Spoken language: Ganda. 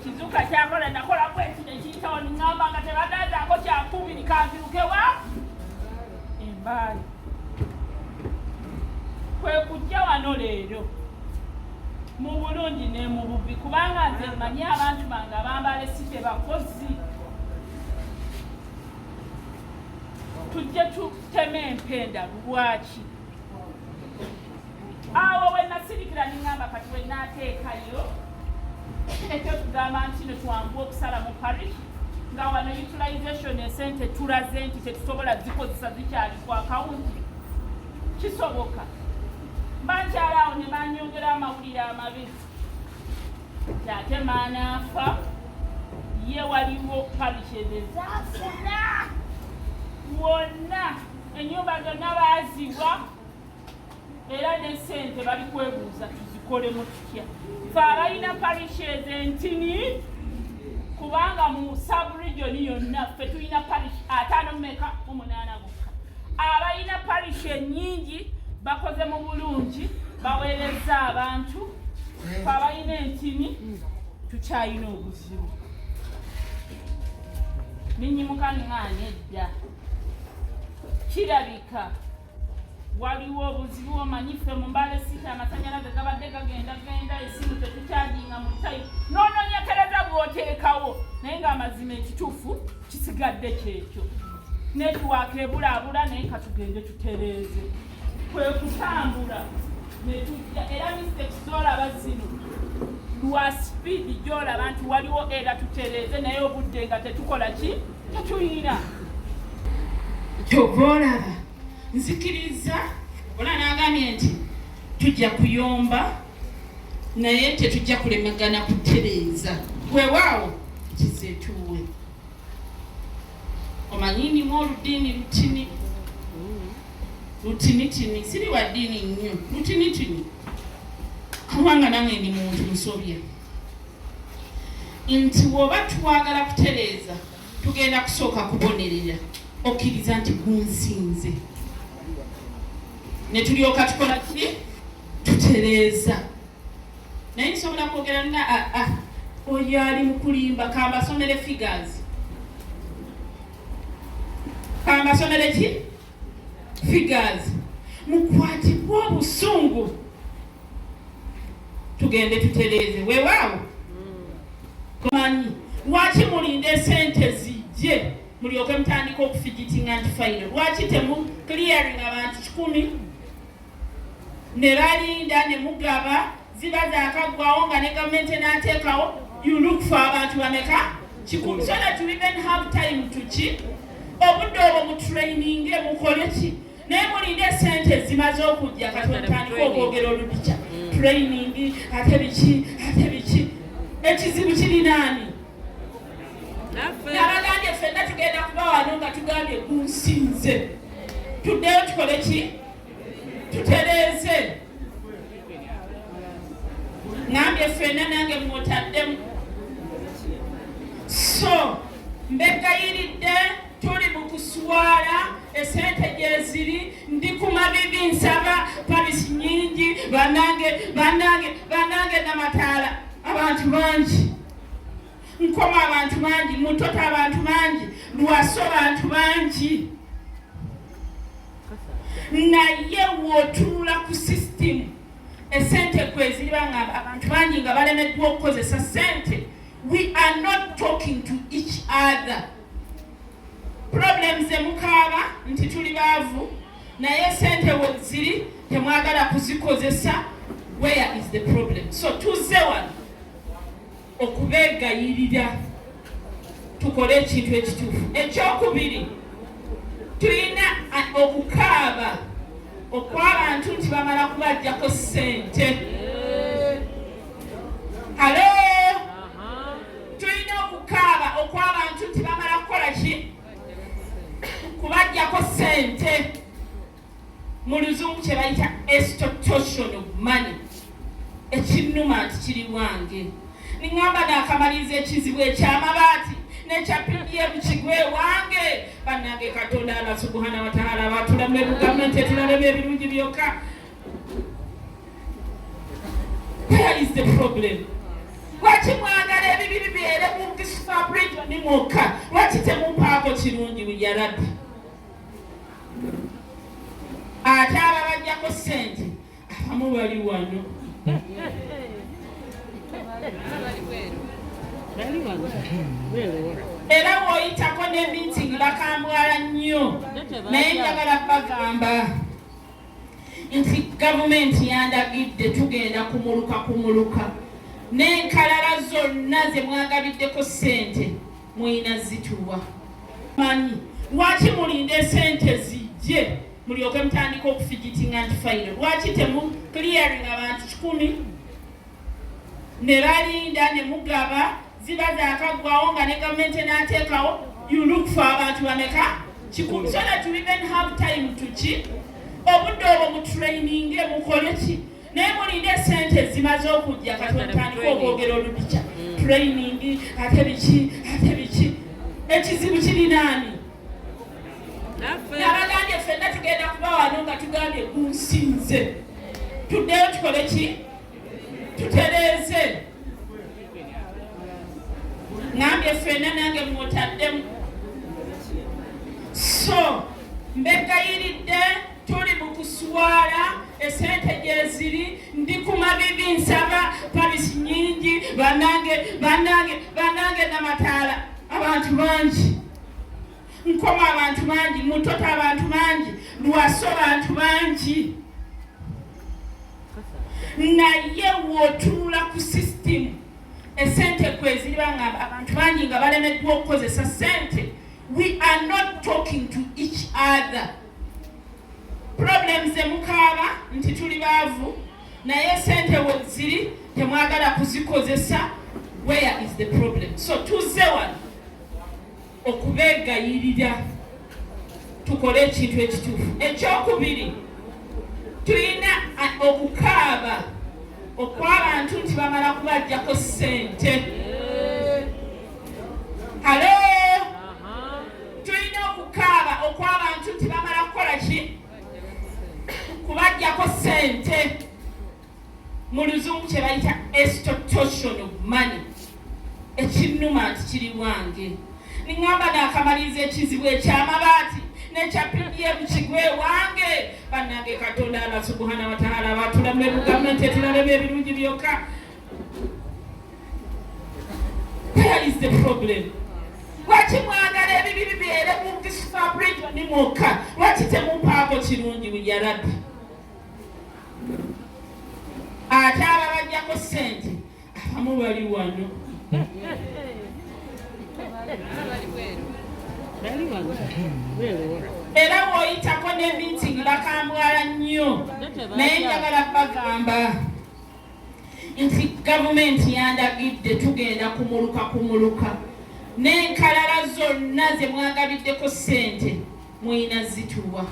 kizuka kyakola nakola kwekino ekiyitawo niŋŋamba nga tebaganzaako kyakubiri kanzirukewa embaali kwe kujja wano leero mu bulungi ne mu bubi kubanga nze mmanyi abantu bange abambala si tebakozi tujje tuteme empenda lwaki awo we nasirikira niŋŋamba kati we naateekayo ekyo tugamba nti ne twangu okusala mu parish nga wano utilization esente tulaze nti tetusobola zikozesa zikyali ku akawunti kisoboka mba nkyala awo ne banyongera amawulire amabezi ate maanaafa ye waliwo parisheze zaafuna wonna ennyumba zonna baazibwa era n'essente bali kwebuuza tuzikolemu tutya fe abalina parishes entini kubanga mu subregion yonna ffe tulina parish 58 bokka abalina parish ennyingi bakoze mu bulungi baweereza abantu fe abalina entini tukyalina obuzibu ninyimuka ŋŋaana edda kirabika waliwo obuzibu omanyi ffe mu Mbale City amasanyalaze gabadde gagenda esimu tetukyajinga mu tayimu noononyekereza bw'oteekawo naye ng'amazima ekituufu kisigadde kyekyo netiwaaka ebulaabula naye katugende tutereeze kwe kutambula netujja era mistakes z'olaba zino lwa sipiidi gy'olaba nti waliwo era tutereeze naye obudde nga tetukola ki tetuyina kyova olaba nzikiriza ola n'agambye nti tujja kuyomba naye tetujja kulemagana kutereeza weewaawo kizeetuwe omanyi ndimu oludiini lutinitini siri wa ddiini nnyo lutinitini kubanga nange ndi muntu musobya nti bw'oba twagala kutereeza tugenda kusooka kubonerera okkiriza nti gunsinze ne tulyoka tukola ki tutereeza naye nsobola kwogera nina oyo ali mu kulimba kambasomere figures kambasomere ki figures mukwatibwa obusungu tugende tutereeze weewaawo kumanyi lwaki mulinda esente zijje mulyoke mutandika okufigitinga nti fayiro lwaki temu clearing abantu 10 ne balinda ne mugaba ziba zaakaggwawo nga ne gavumenti enaateekawo you look for abantu bameka kikulu so that you even have time to ki obudde obwo mu training mukole ki naye mulinda esente zimaze okujja kati wetandika okwogera olubikya training ate biki ekizibu kirinaani nabagambye ffenna tugenda kuba wano nga tugambye gunsinze tuddeyo tukole ki tutereeze ngambye ffenna nange mwotaddemu so mbegayiridde tuli mu kuswala esente gyeziri ndi ku mabibi nsaba parisi nyingi banange namataala abantu bangi nkoma abantu bangi mutota abantu bangi lwaso abantu bangi naye wootunula ku system esente kweziriba nga abantu bangi nga balemeddwa okukozesa sente we are not talking to each other problems emukaaba nti tuli baavu naye sente weziri temwagala kuzikozesa where is the problem so tuzze wano okubeegayirira tukole ekintu ekituufu ekyokubiri tulina okukaaba okw'abantu nti bamala kubajjako ssente halo tulina okukaaba okw'abantu nti bamala kukola ki kubajjako ssente mu luzungu kye bayita extortion of money ekinnuma nti kiri wange niŋŋamba naakamaliza ekizibu ekyamabaati n'ekya PDM kigwe wange bannange katonda Allah subhanahu wa ta'ala batulamu gavumenti etulabemu ebirungi byokka where is the problem lwaki mwagala ebibi mwokka lwaki temumpaako kirungi ya Rabbi? Ate ababajjako ssente abamu bali wano. Era bw'oyitako ne meeting bakambwala nnyo, naye njagala bagamba nti gavumenti yandagidde tugenda kumuluka n'enkalala zonna ze mwagabiddeko ssente muyina zituwa. Manyi lwaki mulinde ssente zijje mulyoke mutandika okufigitinga nti fayiro? Lwaki temu clearing abantu 100 ne balinda ne mugaba ziba zaakaggwawo nga ne gavumenti n'ateekawo you look for abantu bameka 100 so that we even have time to ki obudde obwo mu training mukole ki naye mulinde ssente zimaze okujja kati otandika okwogera olubica training ate biki ekizibu kirinaani nabagambye ffenna tugenda kuba wano nga tugambye gunsinze tuddeyo tukole ki tutereeze ngambye ffenna nange mwotaddemu so mbegayiridde tuli mu kuswala esente gye ziri ndi ku mabibi nsaba palisi nyingi bannange namataala abantu bangi nkoma abantu bangi mutota abantu bangi lwaso abantu bangi naye wootunula ku system esente kweziriba nga abantu bangi nga balemeddwa okukozesa sente. We are not talking to each other. Problems emukaaba nti tuli baavu naye sente weziri temwagala kuzikozesa. Where is the problem? So tuzze wano okubeegayirira tukole ekintu ekituufu. Ekyokubiri tulina okukaaba okw'abantu nti bamala kubajjako ssente. Halo, tulina okukaaba okw'abantu nti bamala kukola ki? Kubajjako ssente. Mu luzungu kye bayita extortion of money. Ekinnuma nti kiri wange. Niŋŋamba n'akamaliriza ekizibu eky'amabaati n'ekya PDM kigwe wange. Bannange Katonda Allah subhanahu wa ta'ala abatulamu gavumenti etulabemu ebirungi byokka. Where is the problem? Lwaki mwagala ebibi bibeere mu disfabric mwokka? Lwaki temumpaako kirungi ya Rabbi? Ate ababajjako ssente abamu bali wano. Era bw'oyitako ne meeting bakambwala nnyo, naye njagala bagamba nti gavumenti yandagidde tugenda kumuluka n'enkalala zonna ze mwagabiddeko ssente muyina zituwa.